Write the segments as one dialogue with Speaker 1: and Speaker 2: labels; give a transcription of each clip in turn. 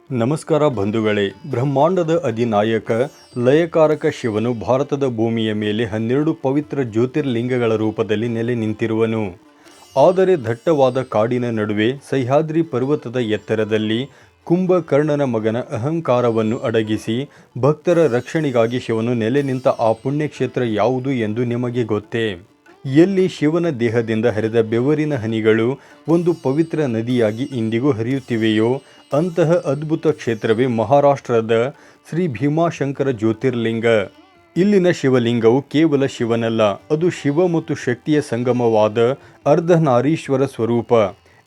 Speaker 1: ನಮಸ್ಕಾರ ಬಂಧುಗಳೇ. ಬ್ರಹ್ಮಾಂಡದ ಅಧಿನಾಯಕ ಲಯಕಾರಕ ಶಿವನು ಭಾರತದ ಭೂಮಿಯ ಮೇಲೆ 12 ಪವಿತ್ರ ಜ್ಯೋತಿರ್ಲಿಂಗಗಳ ರೂಪದಲ್ಲಿ ನೆಲೆ ನಿಂತಿರುವನು. ಆದರೆ ದಟ್ಟವಾದ ಕಾಡಿನ ನಡುವೆ ಸಹ್ಯಾದ್ರಿ ಪರ್ವತದ ಎತ್ತರದಲ್ಲಿ ಕುಂಭಕರ್ಣನ ಮಗನ ಅಹಂಕಾರವನ್ನು ಅಡಗಿಸಿ ಭಕ್ತರ ರಕ್ಷಣೆಗಾಗಿ ಶಿವನು ನೆಲೆ ನಿಂತ ಆ ಪುಣ್ಯಕ್ಷೇತ್ರ ಯಾವುದು ಎಂದು ನಿಮಗೆ ಗೊತ್ತೇ? ಎಲ್ಲಿ ಶಿವನ ದೇಹದಿಂದ ಹರಿದ ಬೆವರಿನ ಹನಿಗಳು ಒಂದು ಪವಿತ್ರ ನದಿಯಾಗಿ ಇಂದಿಗೂ ಹರಿಯುತ್ತಿವೆಯೋ ಅಂತಹ ಅದ್ಭುತ ಕ್ಷೇತ್ರವೇ ಮಹಾರಾಷ್ಟ್ರದ ಶ್ರೀ ಭೀಮಾಶಂಕರ ಜ್ಯೋತಿರ್ಲಿಂಗ. ಇಲ್ಲಿನ ಶಿವಲಿಂಗವು ಕೇವಲ ಶಿವನಲ್ಲ, ಅದು ಶಿವ ಮತ್ತು ಶಕ್ತಿಯ ಸಂಗಮವಾದ ಅರ್ಧನಾರೀಶ್ವರ ಸ್ವರೂಪ.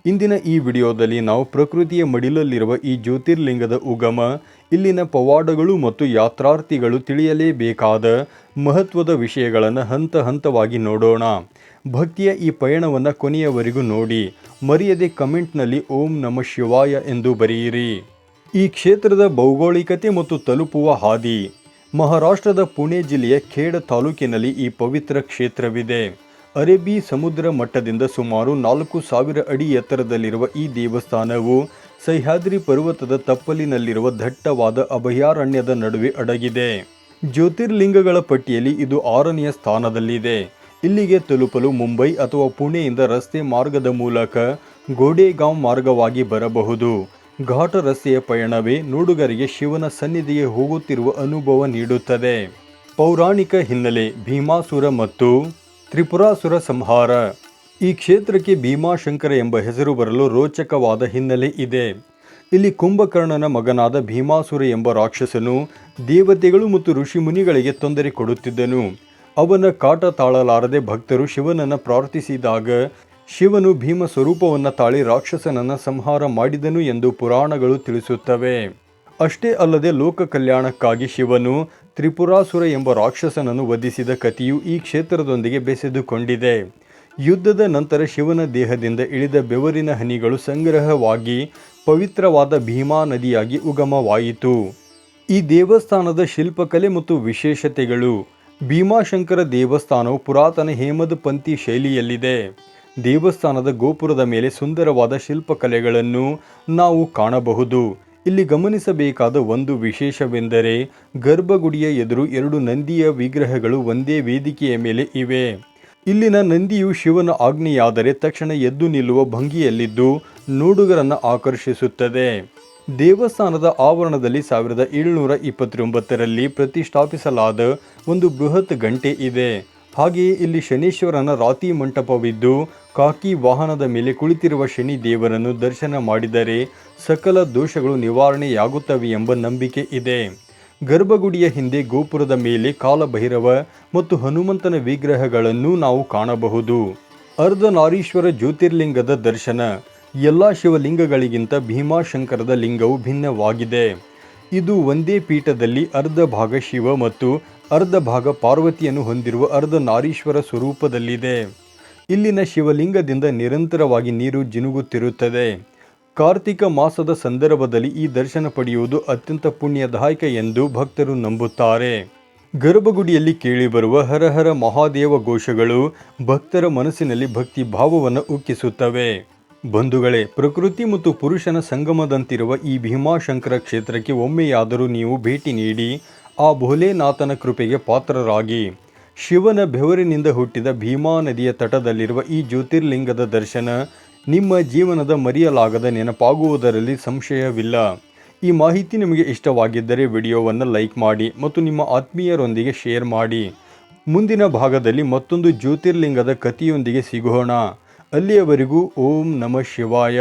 Speaker 1: ಇಂದಿನ ಈ ವಿಡಿಯೋದಲ್ಲಿ ನಾವು ಪ್ರಕೃತಿಯ ಮಡಿಲಲ್ಲಿರುವ ಈ ಜ್ಯೋತಿರ್ಲಿಂಗದ ಉಗಮ, ಇಲ್ಲಿನ ಪವಾಡಗಳು ಮತ್ತು ಯಾತ್ರಾರ್ಥಿಗಳು ತಿಳಿಯಲೇಬೇಕಾದ ಮಹತ್ವದ ವಿಷಯಗಳನ್ನು ಹಂತ ಹಂತವಾಗಿ ನೋಡೋಣ. ಭಕ್ತಿಯ ಈ ಪಯಣವನ್ನು ಕೊನೆಯವರೆಗೂ ನೋಡಿ. ಮರೆಯದೆ ಕಮೆಂಟ್ನಲ್ಲಿ ಓಂ ನಮಃ ಶಿವಾಯ ಎಂದು ಬರೆಯಿರಿ. ಈ ಕ್ಷೇತ್ರದ ಭೌಗೋಳಿಕತೆ ಮತ್ತು ತಲುಪುವ ಹಾದಿ. ಮಹಾರಾಷ್ಟ್ರದ ಪುಣೆ ಜಿಲ್ಲೆಯ ಖೇಡ್ ತಾಲೂಕಿನಲ್ಲಿ ಈ ಪವಿತ್ರ ಕ್ಷೇತ್ರವಿದೆ. ಅರೇಬಿ ಸಮುದ್ರ ಮಟ್ಟದಿಂದ ಸುಮಾರು 4000 ಅಡಿ ಎತ್ತರದಲ್ಲಿರುವ ಈ ದೇವಸ್ಥಾನವು ಸಹ್ಯಾದ್ರಿ ಪರ್ವತದ ತಪ್ಪಲಿನಲ್ಲಿರುವ ದಟ್ಟವಾದ ಅಭಯಾರಣ್ಯದ ನಡುವೆ ಅಡಗಿದೆ. ಜ್ಯೋತಿರ್ಲಿಂಗಗಳ ಪಟ್ಟಿಯಲ್ಲಿ ಇದು 6ನೆಯ ಸ್ಥಾನದಲ್ಲಿದೆ. ಇಲ್ಲಿಗೆ ತಲುಪಲು ಮುಂಬೈ ಅಥವಾ ಪುಣೆಯಿಂದ ರಸ್ತೆ ಮಾರ್ಗದ ಮೂಲಕ ಗೋಡೆಗಾಂವ್ ಮಾರ್ಗವಾಗಿ ಬರಬಹುದು. ಘಾಟ ರಸ್ತೆಯ ಪಯಣವೇ ನೋಡುಗರಿಗೆ ಶಿವನ ಸನ್ನಿಧಿಗೆ ಹೋಗುತ್ತಿರುವ ಅನುಭವ ನೀಡುತ್ತದೆ. ಪೌರಾಣಿಕ ಹಿನ್ನೆಲೆ. ಭೀಮಾಸುರ ಮತ್ತು ತ್ರಿಪುರಾಸುರ ಸಂಹಾರ. ಈ ಕ್ಷೇತ್ರಕ್ಕೆ ಭೀಮಾಶಂಕರ ಎಂಬ ಹೆಸರು ಬರಲು ರೋಚಕವಾದ ಹಿನ್ನೆಲೆ ಇದೆ. ಇಲ್ಲಿ ಕುಂಭಕರ್ಣನ ಮಗನಾದ ಭೀಮಾಸುರ ಎಂಬ ರಾಕ್ಷಸನು ದೇವತೆಗಳು ಮತ್ತು ಋಷಿಮುನಿಗಳಿಗೆ ತೊಂದರೆ ಕೊಡುತ್ತಿದ್ದನು. ಅವನ ಕಾಟ ತಾಳಲಾರದೆ ಭಕ್ತರು ಶಿವನನ್ನು ಪ್ರಾರ್ಥಿಸಿದಾಗ ಶಿವನು ಭೀಮ ಸ್ವರೂಪವನ್ನು ತಾಳಿ ರಾಕ್ಷಸನನ್ನು ಸಂಹಾರ ಮಾಡಿದನು ಎಂದು ಪುರಾಣಗಳು ತಿಳಿಸುತ್ತವೆ. ಅಷ್ಟೇ ಅಲ್ಲದೆ ಲೋಕ ಕಲ್ಯಾಣಕ್ಕಾಗಿ ಶಿವನು ತ್ರಿಪುರಾಸುರ ಎಂಬ ರಾಕ್ಷಸನನ್ನು ವಧಿಸಿದ ಕಥೆಯು ಈ ಕ್ಷೇತ್ರದೊಂದಿಗೆ ಬೆಸೆದುಕೊಂಡಿದೆ. ಯುದ್ಧದ ನಂತರ ಶಿವನ ದೇಹದಿಂದ ಇಳಿದ ಬೆವರಿನ ಹನಿಗಳು ಸಂಗ್ರಹವಾಗಿ ಪವಿತ್ರವಾದ ಭೀಮಾ ನದಿಯಾಗಿ ಉಗಮವಾಯಿತು. ಈ ದೇವಸ್ಥಾನದ ಶಿಲ್ಪಕಲೆ ಮತ್ತು ವಿಶೇಷತೆಗಳು. ಭೀಮಾಶಂಕರ ದೇವಸ್ಥಾನವು ಪುರಾತನ ಹೇಮದ ಪಂಥಿ ಶೈಲಿಯಲ್ಲಿದೆ. ದೇವಸ್ಥಾನದ ಗೋಪುರದ ಮೇಲೆ ಸುಂದರವಾದ ಶಿಲ್ಪಕಲೆಗಳನ್ನು ನಾವು ಕಾಣಬಹುದು. ಇಲ್ಲಿ ಗಮನಿಸಬೇಕಾದ ಒಂದು ವಿಶೇಷವೆಂದರೆ ಗರ್ಭಗುಡಿಯ ಎದುರು 2 ನಂದಿಯ ವಿಗ್ರಹಗಳು ಒಂದೇ ವೇದಿಕೆಯ ಮೇಲೆ ಇವೆ. ಇಲ್ಲಿನ ನಂದಿಯು ಶಿವನ ಆಜ್ಞೆಯಾದರೆ ತಕ್ಷಣ ಎದ್ದು ನಿಲ್ಲುವ ಭಂಗಿಯಲ್ಲಿದ್ದು ನೋಡುಗರನ್ನು ಆಕರ್ಷಿಸುತ್ತದೆ. ದೇವಸ್ಥಾನದ ಆವರಣದಲ್ಲಿ 1729ರಲ್ಲಿ ಪ್ರತಿಷ್ಠಾಪಿಸಲಾದ ಒಂದು ಬೃಹತ್ ಗಂಟೆ ಇದೆ. ಹಾಗೆಯೇ ಇಲ್ಲಿ ಶನೀಶ್ವರನ ರಾತಿ ಮಂಟಪವಿದ್ದು ಕಾಕಿ ವಾಹನದ ಮೇಲೆ ಕುಳಿತಿರುವ ಶನಿ ದೇವರನ್ನು ದರ್ಶನ ಮಾಡಿದರೆ ಸಕಲ ದೋಷಗಳು ನಿವಾರಣೆಯಾಗುತ್ತವೆ ಎಂಬ ನಂಬಿಕೆ ಇದೆ. ಗರ್ಭಗುಡಿಯ ಹಿಂದೆ ಗೋಪುರದ ಮೇಲೆ ಕಾಲಭೈರವ ಮತ್ತು ಹನುಮಂತನ ವಿಗ್ರಹಗಳನ್ನು ನಾವು ಕಾಣಬಹುದು. ಅರ್ಧನಾರೀಶ್ವರ ಜ್ಯೋತಿರ್ಲಿಂಗದ ದರ್ಶನ. ಎಲ್ಲ ಶಿವಲಿಂಗಗಳಿಗಿಂತ ಭೀಮಾಶಂಕರದ ಲಿಂಗವು ಭಿನ್ನವಾಗಿದೆ. ಇದು ಒಂದೇ ಪೀಠದಲ್ಲಿ ಅರ್ಧ ಭಾಗ ಶಿವ ಮತ್ತು ಅರ್ಧ ಭಾಗ ಪಾರ್ವತಿಯನ್ನು ಹೊಂದಿರುವ ಅರ್ಧನಾರೀಶ್ವರ ಸ್ವರೂಪದಲ್ಲಿದೆ. ಇಲ್ಲಿನ ಶಿವಲಿಂಗದಿಂದ ನಿರಂತರವಾಗಿ ನೀರು ಜಿನುಗುತ್ತಿರುತ್ತದೆ. ಕಾರ್ತಿಕ ಮಾಸದ ಸಂದರ್ಭದಲ್ಲಿ ಈ ದರ್ಶನ ಪಡೆಯುವುದು ಅತ್ಯಂತ ಪುಣ್ಯದಾಯಕ ಎಂದು ಭಕ್ತರು ನಂಬುತ್ತಾರೆ. ಗರ್ಭಗುಡಿಯಲ್ಲಿ ಕೇಳಿಬರುವ ಹರ ಹರ ಮಹಾದೇವ ಘೋಷಗಳು ಭಕ್ತರ ಮನಸ್ಸಿನಲ್ಲಿ ಭಕ್ತಿ ಭಾವವನ್ನು ಉಕ್ಕಿಸುತ್ತವೆ. ಬಂಧುಗಳೇ, ಪ್ರಕೃತಿ ಮತ್ತು ಪುರುಷನ ಸಂಗಮದಂತಿರುವ ಈ ಭೀಮಾಶಂಕರ ಕ್ಷೇತ್ರಕ್ಕೆ ಒಮ್ಮೆಯಾದರೂ ನೀವು ಭೇಟಿ ನೀಡಿ ಆ ಭೋಲೆನಾಥನ ಕೃಪೆಗೆ ಪಾತ್ರರಾಗಿ. ಶಿವನ ಬೆವರಿನಿಂದ ಹುಟ್ಟಿದ ಭೀಮಾ ನದಿಯ ತಟದಲ್ಲಿರುವ ಈ ಜ್ಯೋತಿರ್ಲಿಂಗದ ದರ್ಶನ ನಿಮ್ಮ ಜೀವನದ ಮರೆಯಲಾಗದ ನೆನಪಾಗುವುದರಲ್ಲಿ ಸಂಶಯವಿಲ್ಲ. ಈ ಮಾಹಿತಿ ನಿಮಗೆ ಇಷ್ಟವಾಗಿದ್ದರೆ ವಿಡಿಯೋವನ್ನು ಲೈಕ್ ಮಾಡಿ ಮತ್ತು ನಿಮ್ಮ ಆತ್ಮೀಯರೊಂದಿಗೆ ಶೇರ್ ಮಾಡಿ. ಮುಂದಿನ ಭಾಗದಲ್ಲಿ ಮತ್ತೊಂದು ಜ್ಯೋತಿರ್ಲಿಂಗದ ಕಥೆಯೊಂದಿಗೆ ಸಿಗೋಣ. ಅಲ್ಲಿಯವರೆಗೂ ಓಂ ನಮಃ ಶಿವಾಯ.